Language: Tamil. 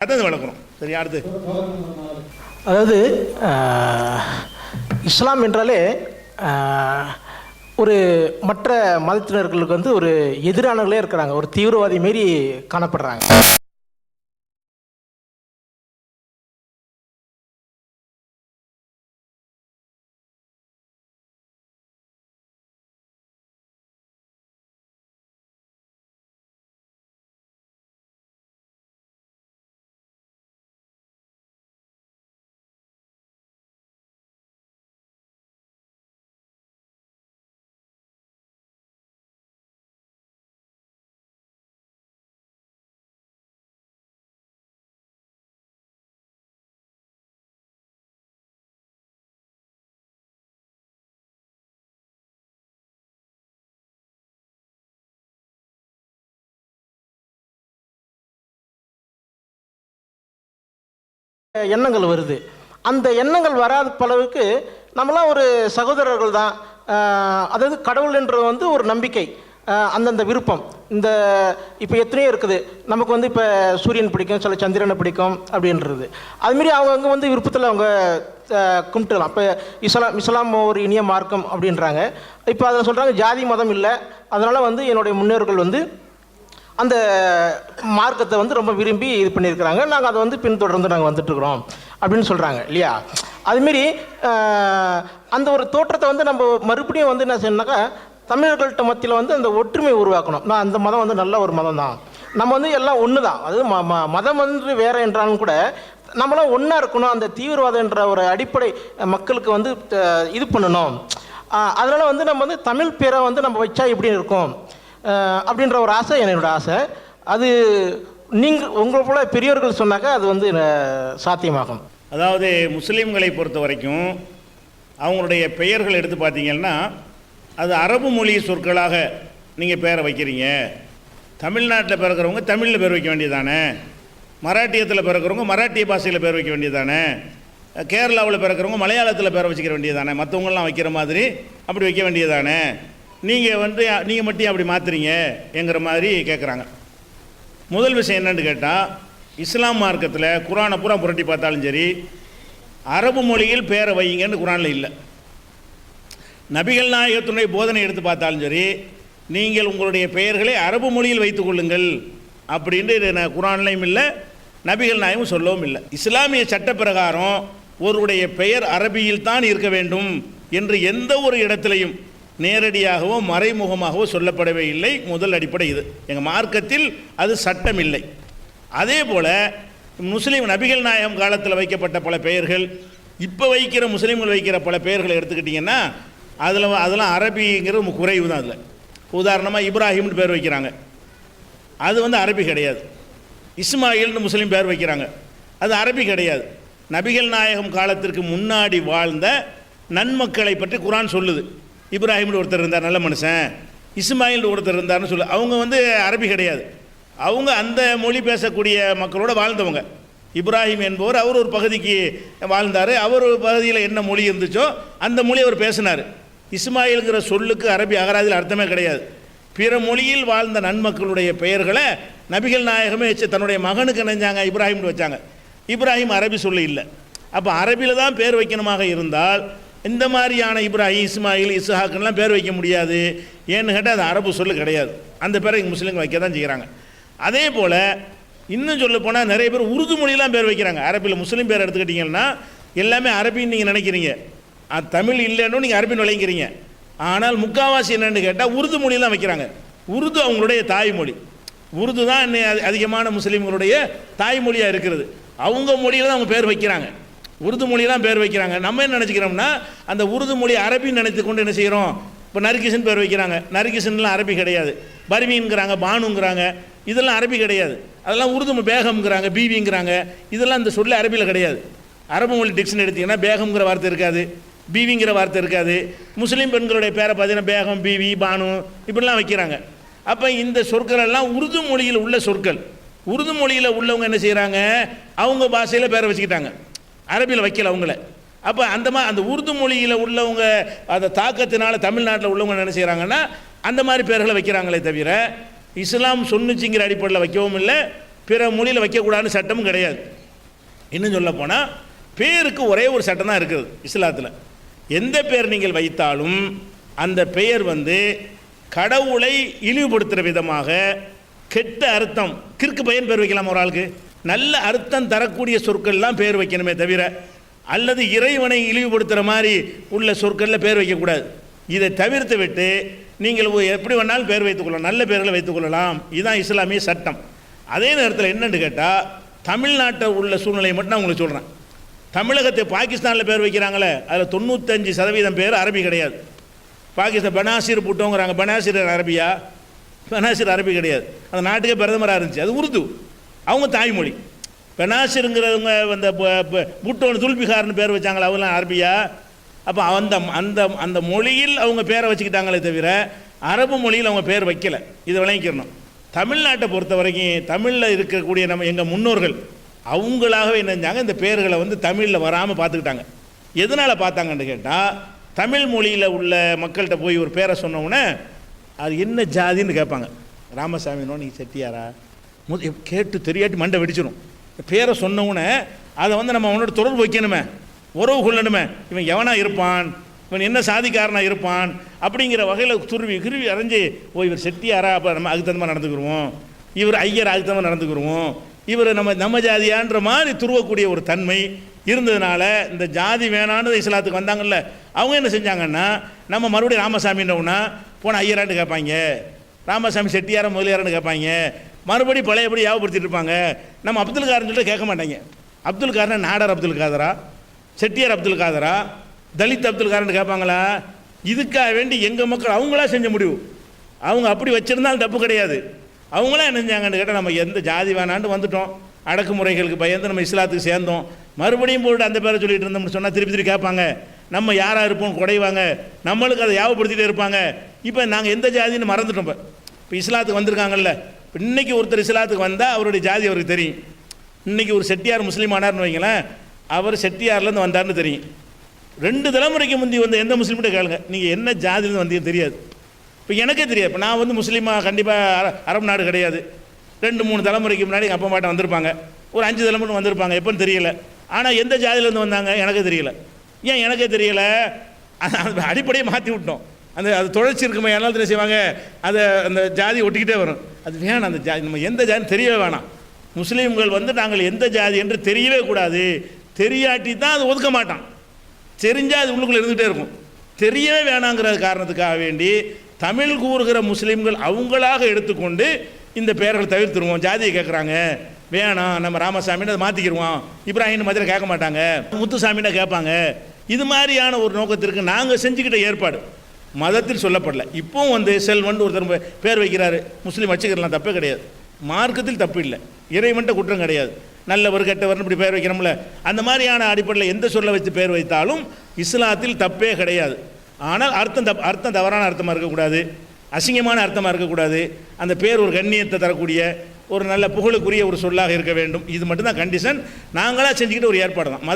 அதான் வளர்க்குறோம். சரி, அடுத்து அதாவது இஸ்லாம் என்றாலே ஒரு மற்ற மதத்தினர்களுக்கு வந்து ஒரு எதிரானவர்களே இருக்கிறாங்க, ஒரு தீவிரவாதி மாரி காணப்படுறாங்க. எண்ணங்கள் வருது. அந்த எண்ணங்கள் வராத பலவுக்கு நம்மளாம் ஒரு சகோதரர்கள் தான். அதாவது கடவுள் என்ற வந்து ஒரு நம்பிக்கை, அந்தந்த விருப்பம். இந்த இப்போ எத்தனையோ இருக்குது. நமக்கு வந்து இப்போ சூரியன் பிடிக்கும், சில சந்திரனை பிடிக்கும் அப்படின்றது. அதுமாரி அவங்க வந்து விருப்பத்தில் அவங்க கும்பிட்டுக்கலாம். இப்போ இஸ்லாம் ஒரு இனிய மார்க்கம் அப்படின்றாங்க. இப்போ அதை சொல்கிறாங்க ஜாதி மதம் இல்லை, அதனால் வந்து என்னுடைய முன்னோர்கள் வந்து அந்த மார்க்கத்தை வந்து ரொம்ப விரும்பி இது பண்ணியிருக்கிறாங்க, நாங்கள் அதை வந்து பின்தொடர்ந்து நாங்கள் வந்துட்டுருக்குறோம் அப்படின்னு சொல்கிறாங்க இல்லையா. அதுமாரி அந்த ஒரு தோற்றத்தை வந்து நம்ம மறுபடியும் வந்து என்ன செய்யணுனாக்கா, தமிழர்கள்ட்ட மத்தியில் வந்து அந்த ஒற்றுமை உருவாக்கணும். நான் அந்த மதம் வந்து நல்ல ஒரு மதம் தான், நம்ம வந்து எல்லாம் ஒன்று தான். அது மதம் வந்து வேறு என்றாலும் கூட நம்மளாம் ஒன்றா இருக்கணும். அந்த தீவிரவாதம் என்ற ஒரு அடிப்படை மக்களுக்கு வந்து இது பண்ணணும். அதனால் வந்து நம்ம வந்து தமிழ் பேரை வந்து நம்ம வச்சா எப்படி இருக்கும் அப்படின்ற ஒரு ஆசை என்னோட ஆசை. அது நீங்கள் உங்களை போல பெரியவர்கள் சொன்னாக்கா அது வந்து சாத்தியமாகும். அதாவது முஸ்லீம்களை பொறுத்த வரைக்கும் அவங்களுடைய பெயர்கள் எடுத்து பார்த்தீங்கன்னா அது அரபு மொழி சொற்களாக நீங்கள் பேரை வைக்கிறீங்க. தமிழ்நாட்டில் பிறக்கிறவங்க தமிழில் பேர் வைக்க வேண்டியதானே, மராட்டியத்தில் பிறக்கிறவங்க மராட்டிய பாஷையில் பேர் வைக்க வேண்டியதானே, கேரளாவில் பிறக்கிறவங்க மலையாளத்தில் பேரை வச்சுக்கிற வேண்டியதானே, மற்றவங்களாம் வைக்கிற மாதிரி அப்படி வைக்க வேண்டியதானே, நீங்கள் மட்டும் அப்படி மாற்றுறீங்க என்கிற மாதிரி கேட்குறாங்க. முதல் விஷயம் என்னென்னு கேட்டால், இஸ்லாம் மார்க்கத்தில் குரானை பூரா புரட்டி பார்த்தாலும் சரி அரபு மொழியில் பேரை வைங்கன்னு குரானில் இல்லை. நபிகள் நாயகத்தினுடைய போதனை எடுத்து பார்த்தாலும் சரி நீங்கள் உங்களுடைய பெயர்களை அரபு மொழியில் வைத்துக் கொள்ளுங்கள் அப்படின்ட்டு குரான்லையும் இல்லை, நபிகள் நாயகம் சொல்லவும் இல்லை. இஸ்லாமிய சட்ட பிரகாரம் ஒருவருடைய பெயர் அரபியில் தான் இருக்க வேண்டும் என்று எந்த ஒரு இடத்திலையும் நேரடியாகவோ மறைமுகமாகவோ சொல்லப்படவே இல்லை. முதல் அடிப்படை இது. எங்கள் மார்க்கத்தில் அது சட்டம் இல்லை. அதே போல் முஸ்லீம் நபிகள் நாயகம் காலத்தில் வைக்கப்பட்ட பல பெயர்கள், இப்போ வைக்கிற முஸ்லீம்கள் வைக்கிற பல பெயர்களை எடுத்துக்கிட்டிங்கன்னா அதெல்லாம் அரபிங்கிறது குறைவு தான். அதில் உதாரணமாக இப்ராஹிம்னு பேர் வைக்கிறாங்க, அது வந்து அரபி கிடையாது. இஸ்மாயில்னு முஸ்லீம் பேர் வைக்கிறாங்க, அது அரபி கிடையாது. நபிகள் நாயகம் காலத்திற்கு முன்னாடி வாழ்ந்த நன்மக்களை பற்றி குரான் சொல்லுது. இப்ராஹிம்னு ஒருத்தர் இருந்தார் நல்ல மனுஷன், இஸ்மாயில் ஒருத்தர் இருந்தார்னு சொல்லு. அவங்க வந்து அரபி கிடையாது, அவங்க அந்த மொழி பேசக்கூடிய மக்களோட வாழ்ந்தவங்க. இப்ராஹிம் என்பவர் அவர் ஒரு பகுதிக்கு வாழ்ந்தார், அவர் ஒரு பகுதியில் என்ன மொழி இருந்துச்சோ அந்த மொழி அவர் பேசினார். இஸ்மாயில்ங்கிற சொல்லுக்கு அரபி அகராதியில் அர்த்தமே கிடையாது. பிற மொழியில் வாழ்ந்த நன்மக்களுடைய பெயர்களை நபிகள் நாயகமே தன்னுடைய மகனுக்கு நினைஞ்சாங்க, இப்ராஹிம்னு வச்சாங்க. இப்ராஹிம் அரபி சொல்லு இல்லை. அப்போ அரபியில் தான் பேர் வைக்கணுமாக இருந்தால் இந்த மாதிரியான இப்ராஹிம் இஸ்மாயில் இஸ்ஹாக்குலாம் பேர் வைக்க முடியாது. ஏன்னு கேட்டால் அது அரபு சொல்லு கிடையாது. அந்த பேரை முஸ்லீம்கள் வைக்க தான் செய்கிறாங்க. அதே போல் இன்னும் சொல்ல போனால் நிறைய பேர் உருது மொழியெலாம் பேர் வைக்கிறாங்க. அரபியில் முஸ்லீம் பேர் எடுத்துக்கிட்டிங்கன்னா எல்லாமே அரபின்னு நீங்கள் நினைக்கிறீங்க, தமிழ் இல்லைன்னு நீங்கள் அரபின்னு விளைக்கிறீங்க. ஆனால் முக்கால்வாசி என்னென்னு கேட்டால் உருது மொழியெலாம் வைக்கிறாங்க. உருது அவங்களுடைய தாய்மொழி. உருது தான் அதிகமான முஸ்லீம்களுடைய தாய்மொழியாக இருக்கிறது. அவங்க மொழியில் தான் அவங்க பேர் வைக்கிறாங்க, உருது மொழியெல்லாம் பேர் வைக்கிறாங்க. நம்ம என்ன நினச்சிக்கிறோம்னா அந்த உருது மொழி அரபின்னு நினைத்து கொண்டு என்ன செய்கிறோம், இப்போ நர்கிசன் பேர் வைக்கிறாங்க, நர்கிசன்லாம் அரபி கிடையாது. பர்வீன்கிறாங்க, பானுங்கிறாங்க, இதெல்லாம் அரபி கிடையாது. அதெல்லாம் உருது. பேகம்ங்கிறாங்க, பீவிங்கிறாங்க, இதெல்லாம் இந்த சொல்ல அரபியில் கிடையாது. அரபு மொழி டிக்ஷன் எடுத்திங்கன்னா பேகம்ங்கிற வார்த்தை இருக்காது, பீவிங்கிற வார்த்தை இருக்காது. முஸ்லீம் பெண்களுடைய பேரை பார்த்தீங்கன்னா பேகம், பீவி, பானு இப்படிலாம் வைக்கிறாங்க. அப்போ இந்த சொற்கள் எல்லாம் உருது மொழியில் உள்ள சொற்கள். உருது மொழியில் உள்ளவங்க என்ன செய்கிறாங்க, அவங்க பாஷையில் பேரை வச்சுக்கிட்டாங்க, அரபியில் வைக்கல அவங்கள. அப்போ அந்த உருது மொழியில் உள்ளவங்க அந்த தாக்கத்தினால தமிழ்நாட்டில் உள்ளவங்க என்ன செய்கிறாங்கன்னா அந்த மாதிரி பேர்களை வைக்கிறாங்களே தவிர இஸ்லாம் சொன்னுச்சிங்கிற அடிப்படையில் வைக்கவும் இல்லை, பிற மொழியில் வைக்கக்கூடாதுன்னு சட்டமும் கிடையாது. இன்னும் சொல்ல போனால் பேருக்கு ஒரே ஒரு சட்டம் தான் இருக்குது இஸ்லாத்தில். எந்த பேர் நீங்கள் வைத்தாலும் அந்த பெயர் வந்து கடவுளை இழிவுபடுத்துகிற விதமாக கெட்ட அர்த்தம், கிறுக்கு பையன் பேர் வைக்கலாம் ஒரு ஆளுக்கு, நல்ல அர்த்தம் தரக்கூடிய சொற்கள்லாம் பேர் வைக்கணுமே தவிர, அல்லது இறைவனை இழிவுபடுத்துகிற மாதிரி உள்ள சொற்களில் பேர் வைக்கக்கூடாது. இதை தவிர்த்து விட்டு நீங்கள் எப்படி வேணாலும் பேர் வைத்துக்கொள்ளலாம், நல்ல பேர்களை வைத்துக்கொள்ளலாம். இதுதான் இஸ்லாமிய சட்டம். அதே நேரத்தில் என்னென்னு கேட்டால், தமிழ்நாட்டில் உள்ள சூழ்நிலையை மட்டும் நான் உங்களுக்கு சொல்கிறேன். தமிழகத்தை பாகிஸ்தானில் பேர் வைக்கிறாங்களே, அதில் 95% பேர் அரபி கிடையாது. பாகிஸ்தான் பனாசிர் புட்டோங்கிறாங்க, பனாசிர் அரபியா? பனாசிர் அரபி கிடையாது. அந்த நாட்டுக்கே பிரதமராக இருந்துச்சு, அது உருது, அவங்க தாய்மொழி. பெனாசிருங்கிறவங்க அந்த புட்டோன்னு துல்பிகார்னு பேர் வச்சாங்களா, அவங்களாம் அரபியா? அப்போ அந்த அந்த அந்த மொழியில் அவங்க பேரை வச்சுக்கிட்டாங்களே தவிர அரபு மொழியில் அவங்க பேர் வைக்கலை. இதை விளங்கிக்கிறணும். தமிழ்நாட்டை பொறுத்த வரைக்கும் தமிழில் இருக்கக்கூடிய நம்ம எங்கள் முன்னோர்கள் அவங்களாகவே என்ன செஞ்சாங்க, இந்த பேர்களை வந்து தமிழில் வராமல் பார்த்துக்கிட்டாங்க. எதனால் பார்த்தாங்கன்னு கேட்டால், தமிழ் மொழியில் உள்ள மக்கள்கிட்ட போய் ஒரு பேரை சொன்னோன்னே அது என்ன ஜாதின்னு கேட்பாங்க. ராமசாமினோ நீ செட்டியாரா கேட்டு தெரியாட்டி மண்டை வெடிச்சிடும். பேரை சொன்னவுடனே அதை வந்து நம்ம அவனோட தொடர்பு வைக்கணுமே, உறவு கொள்ளணுமே. இவன் எவனா இருப்பான், இவன் என்ன சாதிக்காரனாக இருப்பான் அப்படிங்கிற வகையில் கிருவி அரைஞ்சி, ஓ இவர் செட்டியாரா, அப்போ நம்ம அதுக்கு தகுந்த மாதிரி நடந்துக்கிடுவோம், இவர் ஐயர் அதுக்கு தகுந்த மாதிரி நடந்துக்கிடுவோம், இவர் நம்ம ஜாதியான்ற மாதிரி துருவக்கூடிய ஒரு தன்மை இருந்ததுனால இந்த ஜாதி வேணான்னு இஸ்லாத்துக்கு வந்தாங்கல்ல, அவங்க என்ன செஞ்சாங்கன்னா, நம்ம மறுபடியும் ராமசாமின்றவுன்னா போன ஐயரான்னு கேட்பாங்க, ராமசாமி செட்டியார முதலியாரன்னு கேட்பாங்க, மறுபடியும் பழையபடி யாவப்படுத்திட்டு இருப்பாங்க. நம்ம அப்துல் காரன் சொல்லிட்டு கேட்க மாட்டாங்க. அப்துல் காரனா நாடார் அப்துல் காதரா, செட்டியார் அப்துல் காதரா, தலித் அப்துல் காரன் கேட்பாங்களா? இதுக்காக வேண்டி எங்கள் மக்கள் அவங்களா செஞ்ச முடிவு. அவங்க அப்படி வச்சுருந்தாலும் தப்பு கிடையாது. அவங்களாம் என்ன செஞ்சாங்கன்னு கேட்டால், நம்ம எந்த ஜாதி வேணான்னு வந்துட்டோம், அடக்குமுறைகளுக்கு பயந்து நம்ம இஸ்லாத்துக்கு சேர்ந்தோம், மறுபடியும் போட்டு அந்த பேரை சொல்லிட்டு இருந்தோம்னு சொன்னால் திருப்பி திருப்பி கேட்பாங்க, நம்ம யாராக இருப்போம் குறைவாங்க, நம்மளுக்கு அதை யாவப்படுத்திகிட்டே இருப்பாங்க. இப்போ நாங்கள் எந்த ஜாதின்னு மறந்துட்டோம். இப்போ இஸ்லாத்துக்கு வந்திருக்காங்கல்ல, இப்போ இன்றைக்கி ஒருத்தர் இஸ்லாத்துக்கு வந்தால் அவருடைய ஜாதி அவருக்கு தெரியும். இன்றைக்கி ஒரு செட்டியார் முஸ்லீம் ஆனார்னு வைங்களேன், அவர் செட்டியார்லேருந்து வந்தார்னு தெரியும். 2 தலைமுறைக்கு முந்தி வந்து எந்த முஸ்லீம்கிட்ட கேளுங்க, நீங்கள் என்ன ஜாதியிலேருந்து வந்தீங்க தெரியாது. இப்போ எனக்கே தெரியாது. இப்போ நான் வந்து முஸ்லீமாக கண்டிப்பாக அரபு நாடு கிடையாது. 2-3 தலைமுறைக்கு முன்னாடி எங்கள் அப்பா மாட்ட வந்திருப்பாங்க, ஒரு 5 தலைமுறை வந்திருப்பாங்க, எப்போன்னு தெரியல. ஆனால் எந்த ஜாதியிலேருந்து வந்தாங்க எனக்கே தெரியல. ஏன் எனக்கே தெரியலை? அடிப்படையை மாற்றி விட்டோம். அது தொடர்ச்சி இருக்குமே, எல்லாம் என்ன செய்வாங்க, அதை அந்த ஜாதி ஒட்டிக்கிட்டே வரும். அது வேணாம், அந்த ஜாதி நம்ம எந்த ஜாதின்னு தெரியவே வேணாம். முஸ்லீம்கள் வந்து நாங்கள் எந்த ஜாதி என்று தெரியவே கூடாது. தெரியாட்டி தான் அது ஒதுக்க மாட்டான், தெரிஞ்சால் அது உள்ளுக்குள்ளே இருந்துகிட்டே இருக்கும். தெரியவே வேணாங்கிற காரணத்துக்காக வேண்டி தமிழ் கூறுகிற முஸ்லீம்கள் அவங்களாக எடுத்துக்கொண்டு இந்த பெயர்கள் தவிர்த்துருவோம். ஜாதியை கேட்குறாங்க, வேணாம் நம்ம ராமசாமின்னு அதை மாற்றிக்கிடுவோம், இப்ராஹிம் மாதிரி கேட்க மாட்டாங்க, முத்துசாமின்னு கேட்பாங்க. இது மாதிரியான ஒரு நோக்கத்திற்கு நாங்கள் செஞ்சுக்கிட்ட ஏற்பாடு மதத்தில் சொல்லப்படல. இப்போவும் வந்து செல்வன் ஒருத்தர் பேர் வைக்கிறாரு, முஸ்லீம் வச்சுக்கிறலாம், தப்பே கிடையாது. மார்க்கத்தில் தப்பு இல்லை, இறைவன்ட்ட குற்றம் கிடையாது. நல்லவர் கெட்டவர்னு இப்படி பேர் வைக்கிறோம்ல, அந்த மாதிரியான அடிப்படையில் எந்த சொல்ல வச்சு பேர் வைத்தாலும் இஸ்லாத்தில் தப்பே கிடையாது. ஆனால் அர்த்தம் தவறான அர்த்தமாக இருக்கக்கூடாது, அசிங்கமான அர்த்தமாக இருக்கக்கூடாது. அந்த பேர் ஒரு கண்ணியத்தை தரக்கூடிய ஒரு நல்ல புகழுக்குரிய ஒரு சொல்லாக இருக்க வேண்டும். இது மட்டும்தான் கண்டிஷன். நாங்களாக செஞ்சுக்கிட்டு ஒரு ஏற்பாடு தான்.